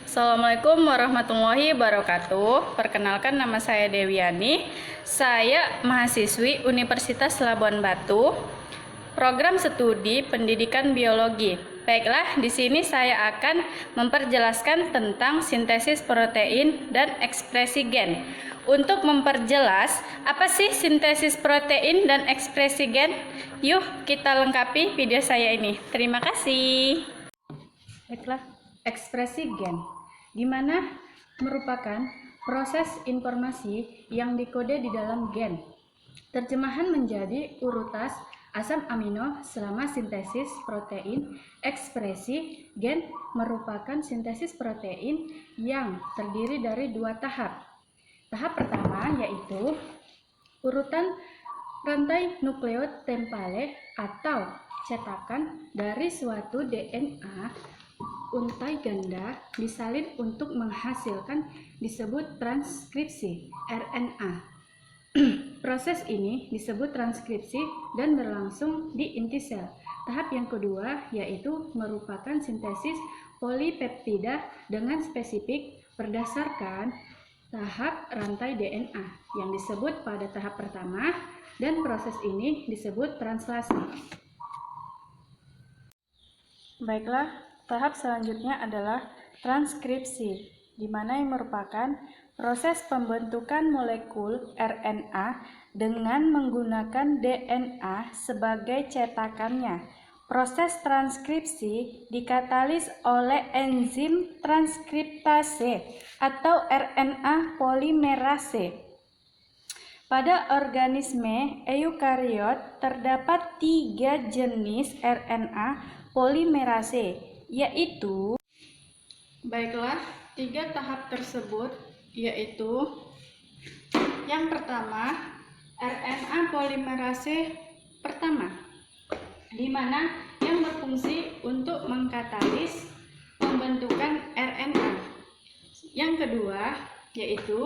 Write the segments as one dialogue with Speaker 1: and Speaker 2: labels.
Speaker 1: Assalamualaikum warahmatullahi wabarakatuh. Perkenalkan, nama saya Dewiani. Saya mahasiswi Universitas Labuan Batu, program studi pendidikan biologi. Baiklah, di sini saya akan memperjelaskan tentang sintesis protein dan ekspresi gen. Untuk memperjelas apa sih sintesis protein dan ekspresi gen, yuk kita lengkapi video saya ini. Terima kasih. Baiklah, ekspresi gen, di mana merupakan proses informasi yang dikode di dalam gen. Terjemahan menjadi urutan asam amino selama sintesis protein. Ekspresi gen merupakan sintesis protein yang terdiri dari dua tahap. Tahap pertama yaitu urutan rantai nukleot tempale atau cetakan dari suatu DNA untai ganda disalin untuk menghasilkan disebut transkripsi RNA. Proses ini disebut transkripsi dan berlangsung di inti sel. Tahap yang kedua yaitu merupakan sintesis polipeptida dengan spesifik berdasarkan tahap rantai DNA yang disebut pada tahap pertama, dan proses ini disebut translasi. Baiklah, tahap selanjutnya adalah transkripsi, di mana yang merupakan proses pembentukan molekul RNA dengan menggunakan DNA sebagai cetakannya. Proses transkripsi dikatalis oleh enzim transkriptase atau RNA polimerase. Pada organisme eukariot terdapat 3 jenis RNA polimerase, yaitu baiklah, 3 tahap tersebut yaitu yang pertama RNA polimerase pertama, di mana yang berfungsi untuk mengkatalis pembentukan RNA. Yang kedua yaitu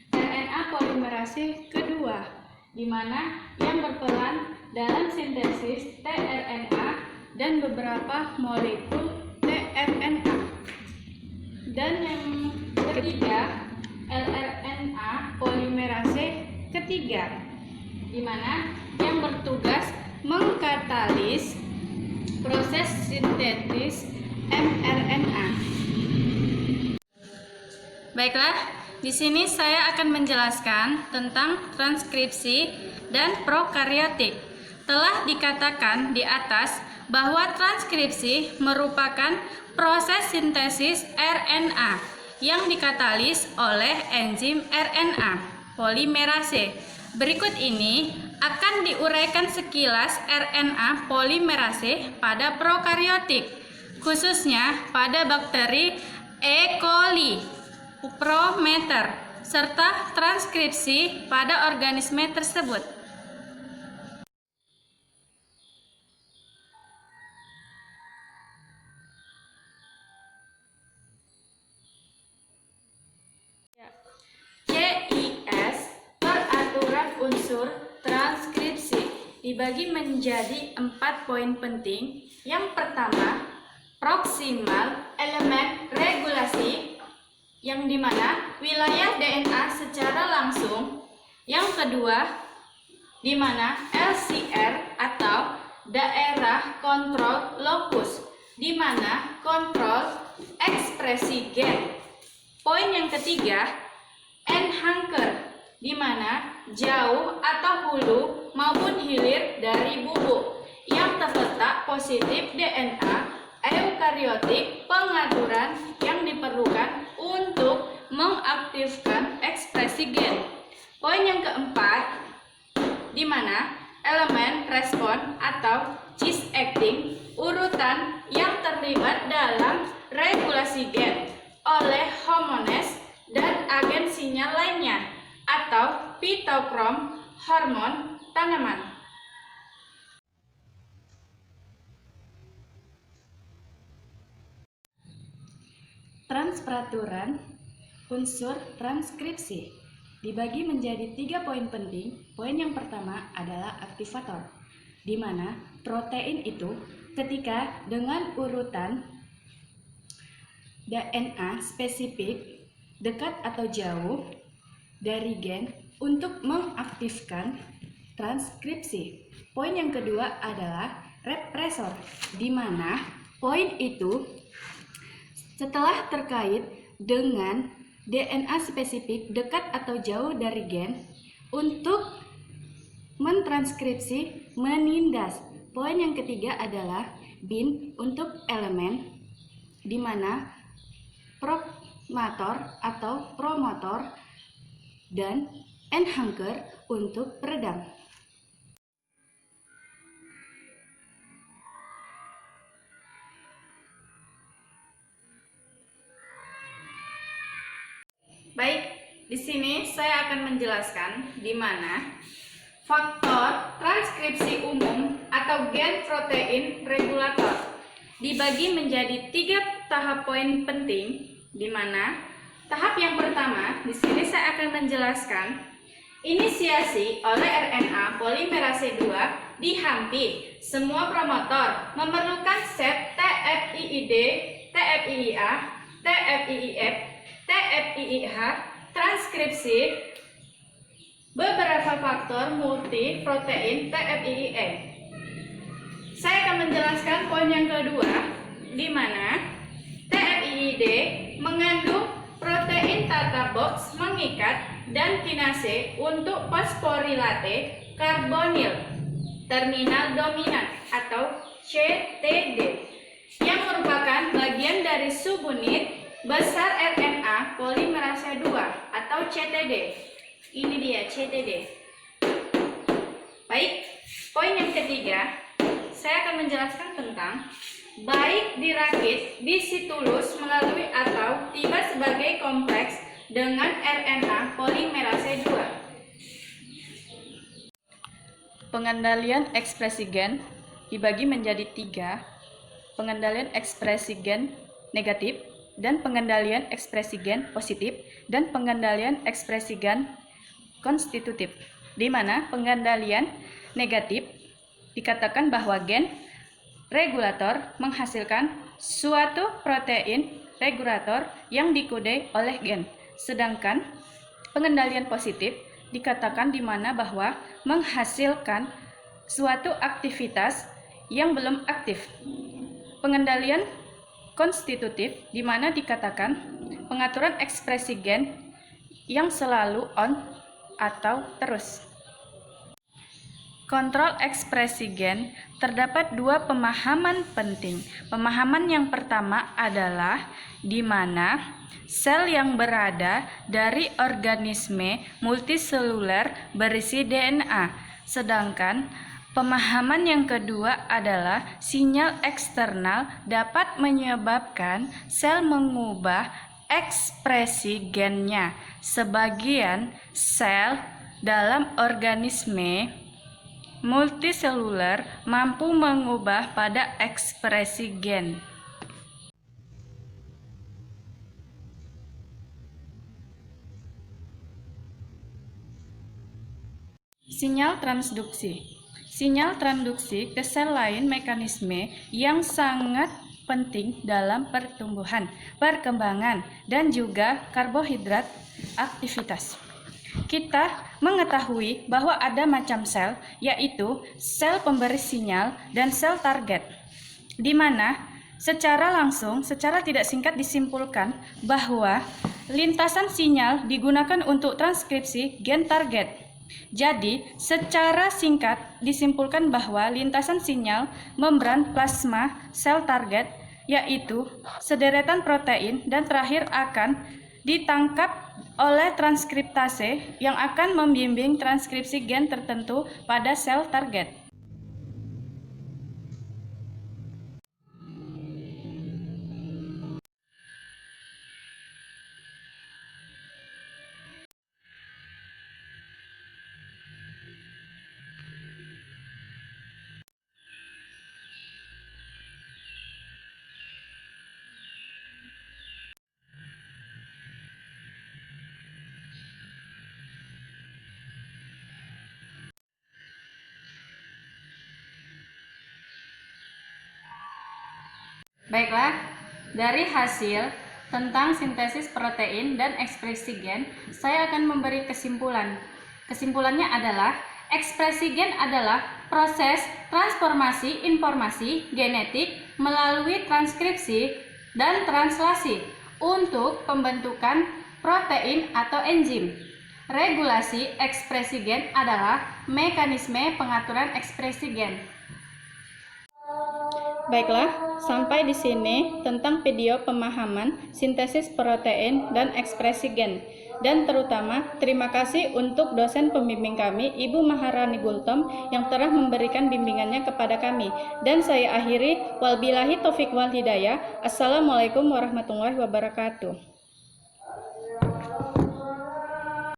Speaker 1: RNA polimerase kedua, di mana yang berperan dalam sintesis tRNA dan beberapa molekul tRNA. Dan yang ketiga lRNA polimerase ketiga, di mana yang bertugas mengkatalis proses sintetis mRNA. Baiklah, di sini saya akan menjelaskan tentang transkripsi dan prokaryotik. Telah dikatakan di atas bahwa transkripsi merupakan proses sintesis RNA yang dikatalis oleh enzim RNA polimerase. Berikut ini akan diuraikan sekilas RNA polimerase pada prokaryotik, khususnya pada bakteri E. coli, Prometer, serta transkripsi pada organisme tersebut. CIS, peraturan unsur transkripsi, dibagi menjadi 4 poin penting. Yang pertama, proksimal elemen regulasi, yang dimana wilayah DNA secara langsung. Yang kedua, dimana LCR atau daerah kontrol lokus, dimana kontrol ekspresi gen. Poin yang ketiga, enhancer, dimana jauh atau hulu maupun hilir dari bubuk yang terletak positif DNA eukariotik, pengaturan yang diperlukan untuk mengaktifkan ekspresi gen. Poin yang keempat, di mana elemen respon atau cis acting, urutan yang terlibat dalam regulasi gen oleh hormones dan agen sinyal lainnya atau fitokrom, hormon tanaman. Transperaturan unsur transkripsi dibagi menjadi 3 poin penting. Poin yang pertama adalah aktivator, di mana protein itu ketika dengan urutan DNA spesifik dekat atau jauh dari gen untuk mengaktifkan transkripsi. Poin yang kedua adalah represor, di mana poin itu setelah terkait dengan DNA spesifik dekat atau jauh dari gen untuk mentranskripsi, menindas. Poin yang ketiga adalah bin untuk elemen, di mana promotor atau promotor dan enhancer untuk peredam. Baik, di sini saya akan menjelaskan di mana faktor transkripsi umum atau gen protein regulator dibagi menjadi 3 tahap poin penting, di mana tahap yang pertama di sini saya akan menjelaskan inisiasi oleh RNA polimerase 2 di hampir semua promotor memerlukan set TFIID, TFIIA, TFIIF, TFIIH, transkripsi beberapa faktor multi protein TFIIE. Saya akan menjelaskan poin yang kedua, di mana TFIID mengandung protein tata box mengikat dan kinase untuk fosforilate karbonil terminal dominan atau CTD, yang merupakan bagian dari subunit besar RNA polimerase 2 atau CTD. Ini dia CTD. Baik, poin yang ketiga, saya akan menjelaskan tentang baik dirakit, disitulus melalui atau tiba sebagai kompleks dengan RNA polimerase 2. Pengendalian ekspresi gen dibagi menjadi 3, pengendalian ekspresi gen negatif, dan pengendalian ekspresi gen positif, dan pengendalian ekspresi gen konstitutif, di mana pengendalian negatif dikatakan bahwa gen regulator menghasilkan suatu protein regulator yang dikode oleh gen, sedangkan pengendalian positif dikatakan di mana bahwa menghasilkan suatu aktivitas yang belum aktif. Pengendalian konstitutif di mana dikatakan pengaturan ekspresi gen yang selalu on atau terus. Kontrol ekspresi gen terdapat 2 pemahaman penting. Pemahaman yang pertama adalah di mana sel yang berada dari organisme multiseluler berisi DNA, sedangkan pemahaman yang kedua adalah sinyal eksternal dapat menyebabkan sel mengubah ekspresi gennya. Sebagian sel dalam organisme multiseluler mampu mengubah pada ekspresi gen. Sinyal transduksi. Sinyal transduksi ke sel lain mekanisme yang sangat penting dalam pertumbuhan, perkembangan, dan juga karbohidrat aktivitas. Kita mengetahui bahwa ada macam sel, yaitu sel pemberi sinyal dan sel target, di mana secara langsung, secara tidak singkat disimpulkan bahwa lintasan sinyal digunakan untuk transkripsi gen target. Jadi, secara singkat disimpulkan bahwa lintasan sinyal membran plasma sel target, yaitu sederetan protein, dan terakhir akan ditangkap oleh transkriptase yang akan membimbing transkripsi gen tertentu pada sel target. Baiklah, dari hasil tentang sintesis protein dan ekspresi gen, saya akan memberi kesimpulan. Kesimpulannya adalah ekspresi gen adalah proses transformasi informasi genetik melalui transkripsi dan translasi untuk pembentukan protein atau enzim. Regulasi ekspresi gen adalah mekanisme pengaturan ekspresi gen. Baiklah, sampai di sini tentang video pemahaman sintesis protein dan ekspresi gen. Dan terutama, terima kasih untuk dosen pembimbing kami, Ibu Maharani Gultom, yang telah memberikan bimbingannya kepada kami. Dan saya akhiri, wabillahi taufiq wal hidayah. Assalamualaikum warahmatullahi wabarakatuh.